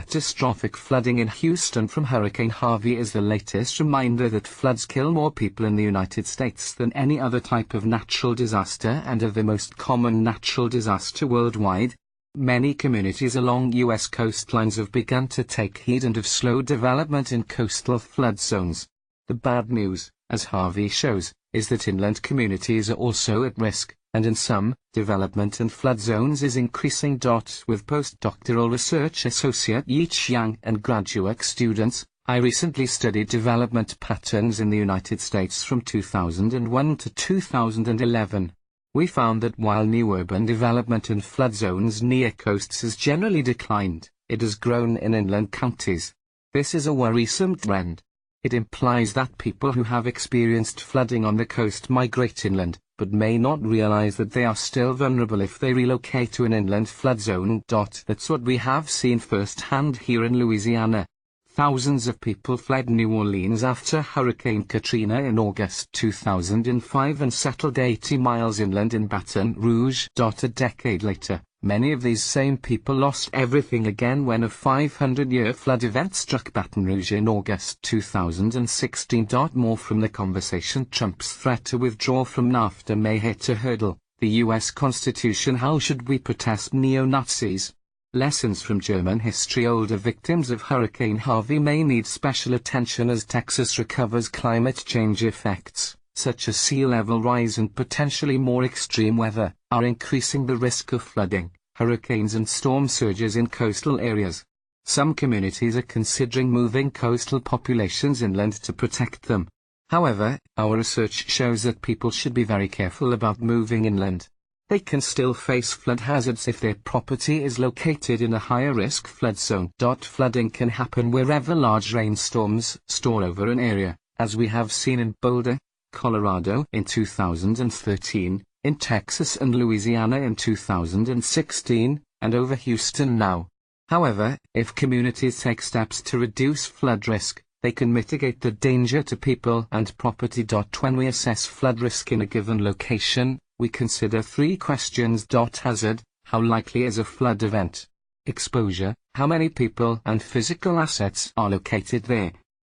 catastrophic flooding in Houston from Hurricane Harvey is the latest reminder that floods kill more people in the United States than any other type of natural disaster and are the most common natural disaster worldwide. Many communities along U.S. coastlines have begun to take heed and have slowed development in coastal flood zones. The bad news, as Harvey shows, is that inland communities are also at risk, and in some, development in flood zones is increasing. With postdoctoral research associate Yi Xiang and graduate students, I recently studied development patterns in the United States from 2001 to 2011. We found that while new urban development in flood zones near coasts has generally declined, it has grown in inland counties. This is a worrisome trend. It implies that people who have experienced flooding on the coast migrate inland, but may not realize that they are still vulnerable if they relocate to an inland flood zone. That's what we have seen firsthand here in Louisiana. Thousands of people fled New Orleans after Hurricane Katrina in August 2005 and settled 80 miles inland in Baton Rouge. A decade later, many of these same people lost everything again when a 500-year flood event struck Baton Rouge in August 2016. More from the conversation. Trump's threat to withdraw from NAFTA may hit a hurdle. The U.S. Constitution. How should we protest neo-Nazis? Lessons from German history. Older victims of Hurricane Harvey may need special attention as Texas recovers. Climate change effects, such as sea level rise and potentially more extreme weather, are increasing the risk of flooding, hurricanes and storm surges in coastal areas. Some communities are considering moving coastal populations inland to protect them. However, our research shows that people should be very careful about moving inland. They can still face flood hazards if their property is located in a higher risk flood zone. Flooding can happen wherever large rainstorms store over an area, as we have seen in Boulder, Colorado in 2013, in Texas and Louisiana in 2016, and over Houston now. However, if communities take steps to reduce flood risk, they can mitigate the danger to people and property. When we assess flood risk in a given location, we consider three questions. Hazard: how likely is a flood event? Exposure: how many people and physical assets are located there?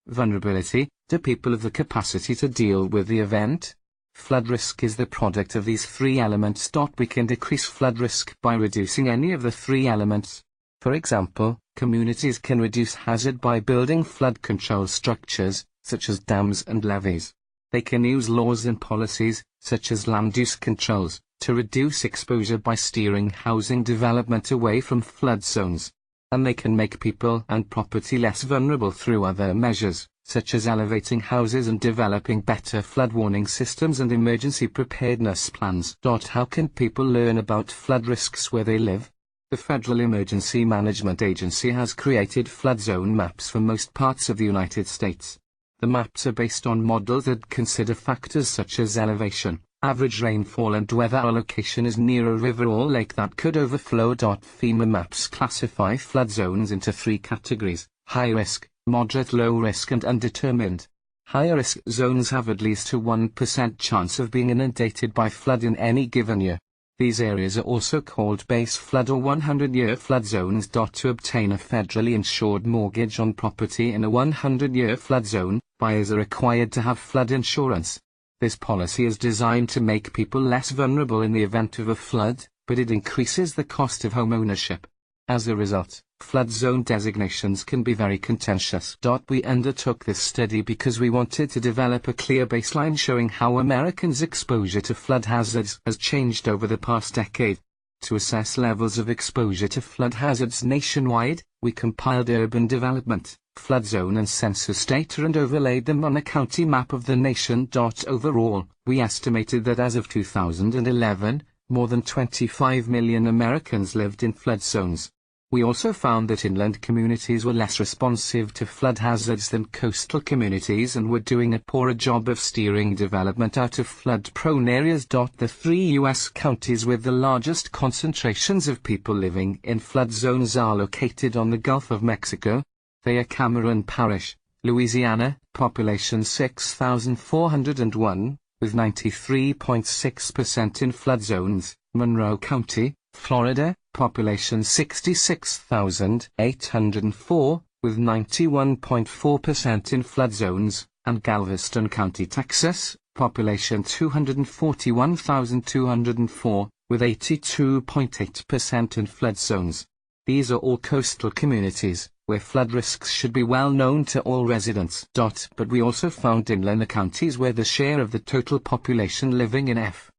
Vulnerability: do people have the capacity to deal with the event? Flood risk is the product of these three elements. We can decrease flood risk by reducing any of the three elements. For example, communities can reduce hazard by building flood control structures, such as dams and levees. They can use laws and policies, such as land use controls, to reduce exposure by steering housing development away from flood zones. And they can make people and property less vulnerable through other measures, such as elevating houses and developing better flood warning systems and emergency preparedness plans. How can people learn about flood risks where they live? The Federal Emergency Management Agency has created flood zone maps for most parts of the United States. The maps are based on models that consider factors such as elevation, average rainfall and whether our location is near a river or lake that could overflow. FEMA maps classify flood zones into three categories: high risk, moderate low risk and undetermined. High risk zones have at least a 1% chance of being inundated by flood in any given year. These areas are also called base flood or 100-year flood zones. To obtain a federally insured mortgage on property in a 100-year flood zone, buyers are required to have flood insurance. This policy is designed to make people less vulnerable in the event of a flood, but it increases the cost of home ownership. As a result, flood zone designations can be very contentious. We undertook this study because we wanted to develop a clear baseline showing how Americans' exposure to flood hazards has changed over the past decade. To assess levels of exposure to flood hazards nationwide, we compiled urban development, flood zone and census data and overlaid them on a county map of the nation. Overall, we estimated that as of 2011, more than 25 million Americans lived in flood zones. We also found that inland communities were less responsive to flood hazards than coastal communities and were doing a poorer job of steering development out of flood-prone areas. The three U.S. counties with the largest concentrations of people living in flood zones are located on the Gulf of Mexico. They are Cameron Parish, Louisiana, population 6,401, with 93.6% in flood zones; Monroe County, Florida, population 66,804, with 91.4% in flood zones, and Galveston County, Texas, population 241,204, with 82.8% in flood zones. These are all coastal communities, where flood risks should be well known to all residents. But we also found inland counties where the share of the total population living in F.